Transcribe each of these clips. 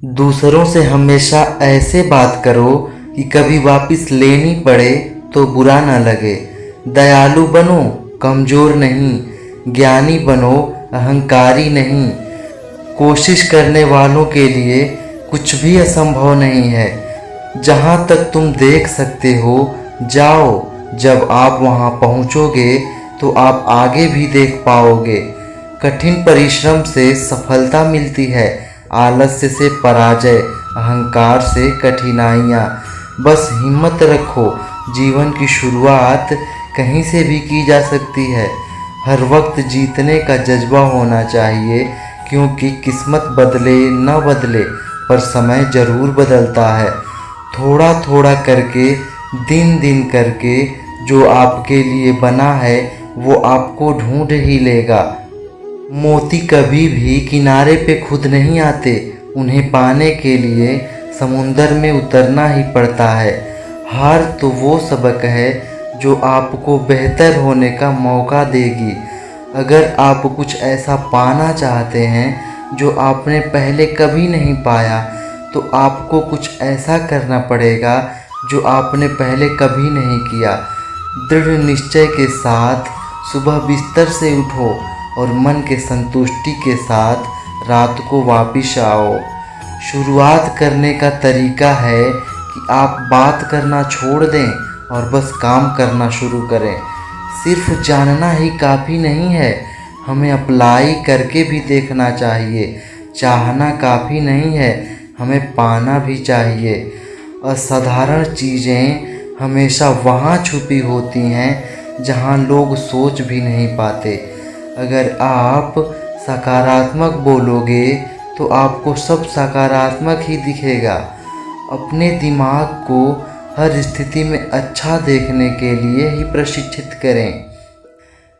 दूसरों से हमेशा ऐसे बात करो कि कभी वापस लेनी पड़े तो बुरा ना लगे। दयालु बनो, कमज़ोर नहीं। ज्ञानी बनो, अहंकारी नहीं। कोशिश करने वालों के लिए कुछ भी असंभव नहीं है। जहाँ तक तुम देख सकते हो जाओ। जब आप वहाँ पहुँचोगे तो आप आगे भी देख पाओगे। कठिन परिश्रम से सफलता मिलती है, आलस्य से पराजय, अहंकार से कठिनाइयाँ। बस हिम्मत रखो, जीवन की शुरुआत कहीं से भी की जा सकती है। हर वक्त जीतने का जज्बा होना चाहिए, क्योंकि किस्मत बदले न बदले पर समय ज़रूर बदलता है। थोड़ा थोड़ा करके, दिन दिन करके जो आपके लिए बना है वो आपको ढूंढ ही लेगा। मोती कभी भी किनारे पे खुद नहीं आते, उन्हें पाने के लिए समुंदर में उतरना ही पड़ता है। हार तो वो सबक है जो आपको बेहतर होने का मौका देगी। अगर आप कुछ ऐसा पाना चाहते हैं जो आपने पहले कभी नहीं पाया, तो आपको कुछ ऐसा करना पड़ेगा जो आपने पहले कभी नहीं किया। दृढ़ निश्चय के साथ सुबह बिस्तर से उठो और मन के संतुष्टि के साथ रात को वापिस आओ। शुरुआत करने का तरीका है कि आप बात करना छोड़ दें और बस काम करना शुरू करें। सिर्फ जानना ही काफ़ी नहीं है, हमें अप्लाई करके भी देखना चाहिए। चाहना काफ़ी नहीं है, हमें पाना भी चाहिए। असाधारण चीज़ें हमेशा वहाँ छुपी होती हैं जहाँ लोग सोच भी नहीं पाते। अगर आप सकारात्मक बोलोगे तो आपको सब सकारात्मक ही दिखेगा। अपने दिमाग को हर स्थिति में अच्छा देखने के लिए ही प्रशिक्षित करें।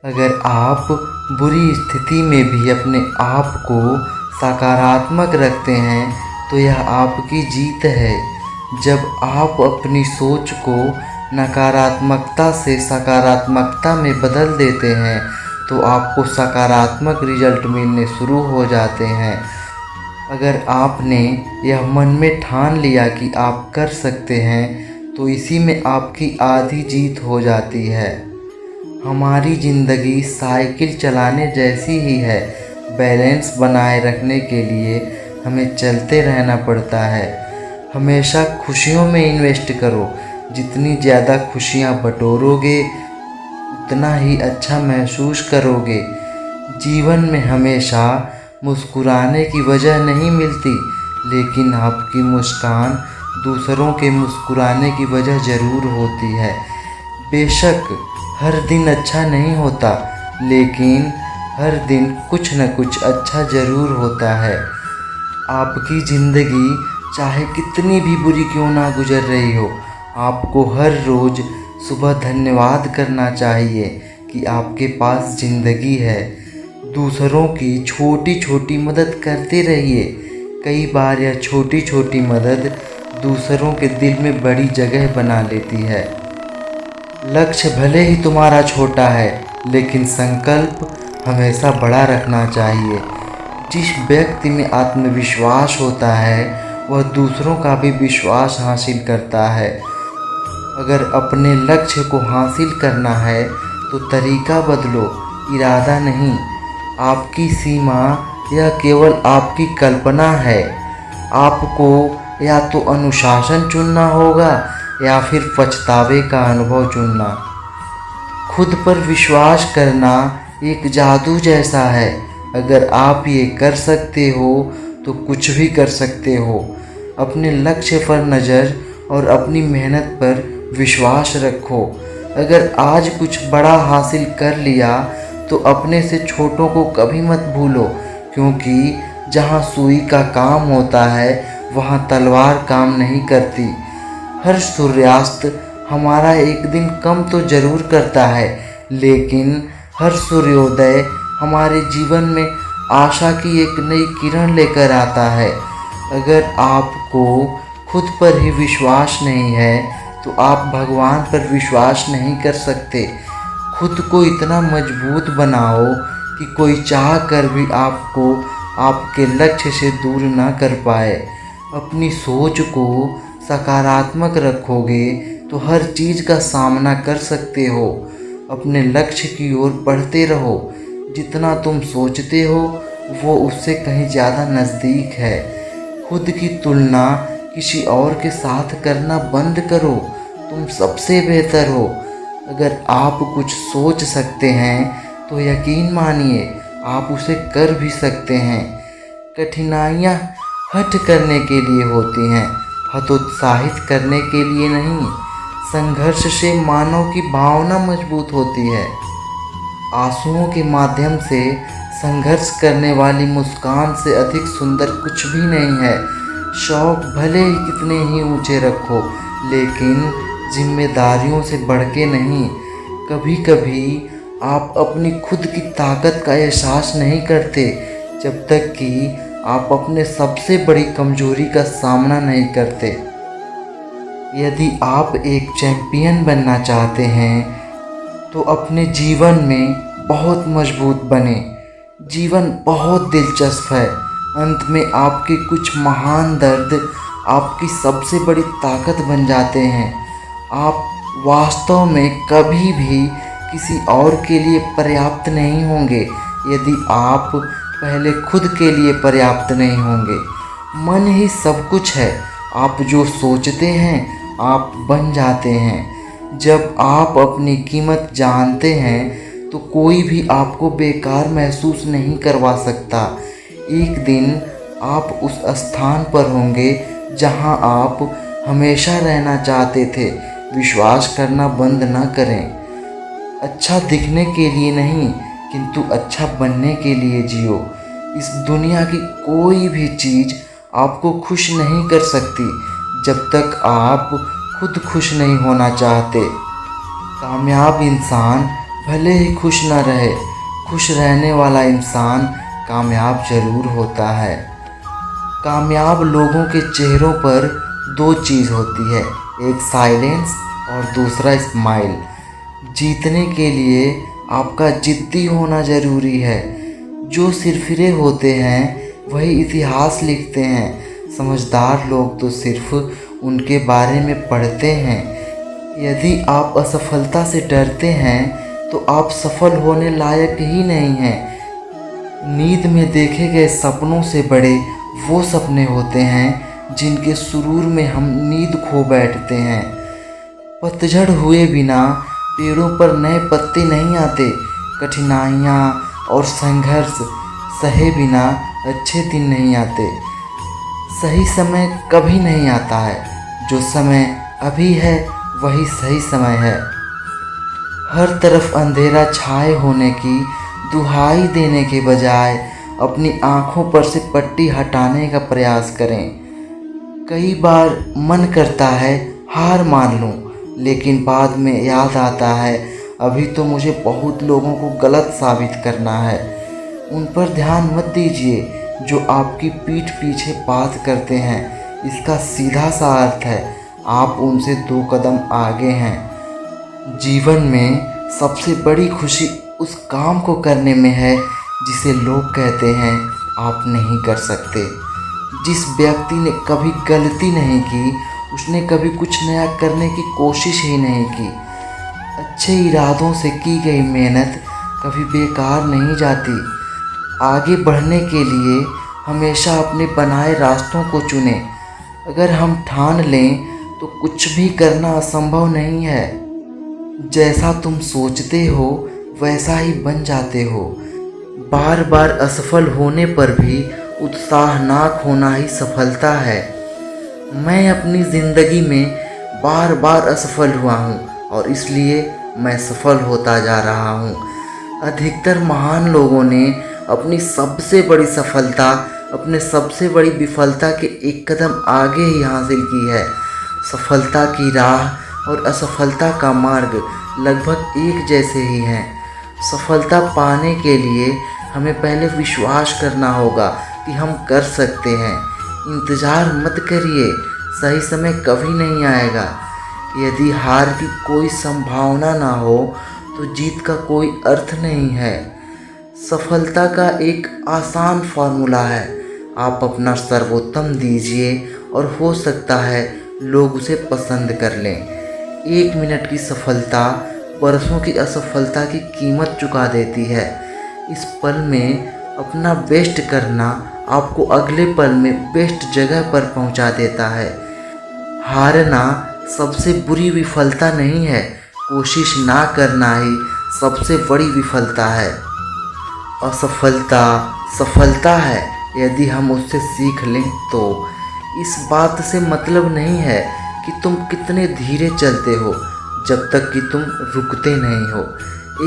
अगर आप बुरी स्थिति में भी अपने आप को सकारात्मक रखते हैं तो यह आपकी जीत है। जब आप अपनी सोच को नकारात्मकता से सकारात्मकता में बदल देते हैं तो आपको सकारात्मक रिजल्ट मिलने शुरू हो जाते हैं। अगर आपने यह मन में ठान लिया कि आप कर सकते हैं तो इसी में आपकी आधी जीत हो जाती है। हमारी ज़िंदगी साइकिल चलाने जैसी ही है। बैलेंस बनाए रखने के लिए हमें चलते रहना पड़ता है। हमेशा खुशियों में इन्वेस्ट करो। जितनी ज़्यादा खुशियाँ बटोरोगे उतना ही अच्छा महसूस करोगे। जीवन में हमेशा मुस्कुराने की वजह नहीं मिलती, लेकिन आपकी मुस्कान दूसरों के मुस्कुराने की वजह ज़रूर होती है। बेशक हर दिन अच्छा नहीं होता, लेकिन हर दिन कुछ न कुछ अच्छा ज़रूर होता है। आपकी ज़िंदगी चाहे कितनी भी बुरी क्यों ना गुजर रही हो, आपको हर रोज़ सुबह धन्यवाद करना चाहिए कि आपके पास ज़िंदगी है। दूसरों की छोटी छोटी मदद करते रहिए। कई बार यह छोटी छोटी मदद दूसरों के दिल में बड़ी जगह बना लेती है। लक्ष्य भले ही तुम्हारा छोटा है, लेकिन संकल्प हमेशा बड़ा रखना चाहिए। जिस व्यक्ति में आत्मविश्वास होता है वह दूसरों का भी विश्वास हासिल करता है। अगर अपने लक्ष्य को हासिल करना है तो तरीका बदलो, इरादा नहीं। आपकी सीमा यह केवल आपकी कल्पना है। आपको या तो अनुशासन चुनना होगा या फिर पछतावे का अनुभव चुनना। खुद पर विश्वास करना एक जादू जैसा है। अगर आप ये कर सकते हो तो कुछ भी कर सकते हो। अपने लक्ष्य पर नज़र और अपनी मेहनत पर विश्वास रखो। अगर आज कुछ बड़ा हासिल कर लिया तो अपने से छोटों को कभी मत भूलो, क्योंकि जहाँ सुई का काम होता है वहाँ तलवार काम नहीं करती। हर सूर्यास्त हमारा एक दिन कम तो ज़रूर करता है, लेकिन हर सूर्योदय हमारे जीवन में आशा की एक नई किरण लेकर आता है। अगर आपको खुद पर ही विश्वास नहीं है तो आप भगवान पर विश्वास नहीं कर सकते। खुद को इतना मजबूत बनाओ कि कोई चाह कर भी आपको आपके लक्ष्य से दूर ना कर पाए। अपनी सोच को सकारात्मक रखोगे तो हर चीज़ का सामना कर सकते हो। अपने लक्ष्य की ओर बढ़ते रहो। जितना तुम सोचते हो वो उससे कहीं ज़्यादा नज़दीक है। खुद की तुलना किसी और के साथ करना बंद करो। तुम सबसे बेहतर हो। अगर आप कुछ सोच सकते हैं तो यकीन मानिए आप उसे कर भी सकते हैं। कठिनाइयाँ हठ करने के लिए होती हैं, हतोत्साहित करने के लिए नहीं। संघर्ष से मानव की भावना मजबूत होती है। आंसुओं के माध्यम से संघर्ष करने वाली मुस्कान से अधिक सुंदर कुछ भी नहीं है। शौक भले ही कितने ही ऊंचे रखो, लेकिन जिम्मेदारियों से बढ़ के नहीं। कभी कभी आप अपनी खुद की ताकत का एहसास नहीं करते जब तक कि आप अपने सबसे बड़ी कमजोरी का सामना नहीं करते। यदि आप एक चैंपियन बनना चाहते हैं तो अपने जीवन में बहुत मजबूत बने। जीवन बहुत दिलचस्प है। अंत में आपके कुछ महान दर्द आपकी सबसे बड़ी ताकत बन जाते हैं। आप वास्तव में कभी भी किसी और के लिए पर्याप्त नहीं होंगे यदि आप पहले खुद के लिए पर्याप्त नहीं होंगे। मन ही सब कुछ है। आप जो सोचते हैं आप बन जाते हैं। जब आप अपनी कीमत जानते हैं तो कोई भी आपको बेकार महसूस नहीं करवा सकता। एक दिन आप उस स्थान पर होंगे जहां आप हमेशा रहना चाहते थे। विश्वास करना बंद न करें। अच्छा दिखने के लिए नहीं, किंतु अच्छा बनने के लिए जियो। इस दुनिया की कोई भी चीज़ आपको खुश नहीं कर सकती जब तक आप खुद खुश नहीं होना चाहते। कामयाब इंसान भले ही खुश न रहे, खुश रहने वाला इंसान कामयाब जरूर होता है। कामयाब लोगों के चेहरों पर दो चीज़ होती है, एक साइलेंस और दूसरा स्माइल। जीतने के लिए आपका जिद्दी होना ज़रूरी है। जो सिरफिरे होते हैं वही इतिहास लिखते हैं। समझदार लोग तो सिर्फ उनके बारे में पढ़ते हैं। यदि आप असफलता से डरते हैं तो आप सफल होने लायक ही नहीं हैं। नींद में देखे गए सपनों से बड़े वो सपने होते हैं जिनके सुरूर में हम नींद खो बैठते हैं। पतझड़ हुए बिना पेड़ों पर नए पत्ते नहीं आते। कठिनाइयाँ और संघर्ष सहे बिना अच्छे दिन नहीं आते। सही समय कभी नहीं आता है। जो समय अभी है वही सही समय है। हर तरफ अंधेरा छाए होने की दुहाई देने के बजाय अपनी आँखों पर से पट्टी हटाने का प्रयास करें। कई बार मन करता है हार मान लूं, लेकिन बाद में याद आता है अभी तो मुझे बहुत लोगों को गलत साबित करना है। उन पर ध्यान मत दीजिए जो आपकी पीठ पीछे बात करते हैं। इसका सीधा सा अर्थ है आप उनसे 2 कदम आगे हैं। जीवन में सबसे बड़ी खुशी उस काम को करने में है जिसे लोग कहते हैं आप नहीं कर सकते। जिस व्यक्ति ने कभी गलती नहीं की उसने कभी कुछ नया करने की कोशिश ही नहीं की। अच्छे इरादों से की गई मेहनत कभी बेकार नहीं जाती। आगे बढ़ने के लिए हमेशा अपने बनाए रास्तों को चुनें। अगर हम ठान लें तो कुछ भी करना असंभव नहीं है। जैसा तुम सोचते हो वैसा ही बन जाते हो। बार बार असफल होने पर भी उत्साह ना खोना ही सफलता है। मैं अपनी ज़िंदगी में बार बार असफल हुआ हूँ और इसलिए मैं सफल होता जा रहा हूँ। अधिकतर महान लोगों ने अपनी सबसे बड़ी सफलता अपने सबसे बड़ी विफलता के 1 कदम आगे ही हासिल की है। सफलता की राह और असफलता का मार्ग लगभग एक जैसे ही हैं। सफलता पाने के लिए हमें पहले विश्वास करना होगा कि हम कर सकते हैं। इंतज़ार मत करिए, सही समय कभी नहीं आएगा। यदि हार की कोई संभावना ना हो तो जीत का कोई अर्थ नहीं है। सफलता का एक आसान फॉर्मूला है, आप अपना सर्वोत्तम दीजिए और हो सकता है लोग उसे पसंद कर लें। 1 मिनट की सफलता बरसों की असफलता की कीमत चुका देती है। इस पल में अपना बेस्ट करना आपको अगले पल में बेस्ट जगह पर पहुंचा देता है। हारना सबसे बुरी विफलता नहीं है, कोशिश ना करना ही सबसे बड़ी विफलता है। असफलता सफलता है यदि हम उससे सीख लें तो। इस बात से मतलब नहीं है कि तुम कितने धीरे चलते हो जब तक कि तुम रुकते नहीं हो।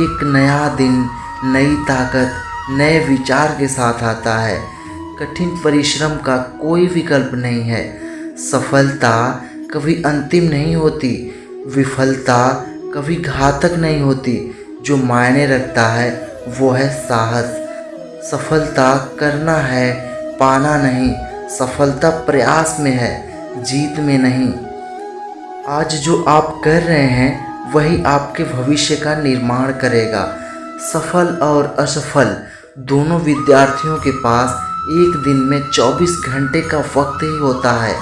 एक नया दिन नई ताकत नए विचार के साथ आता है। कठिन परिश्रम का कोई विकल्प नहीं है। सफलता कभी अंतिम नहीं होती, विफलता कभी घातक नहीं होती। जो मायने रखता है वो है साहस। सफलता करना है, पाना नहीं। सफलता प्रयास में है, जीत में नहीं। आज जो आप कर रहे हैं वही आपके भविष्य का निर्माण करेगा। सफल और असफल दोनों विद्यार्थियों के पास एक दिन में 24 घंटे का वक्त ही होता है।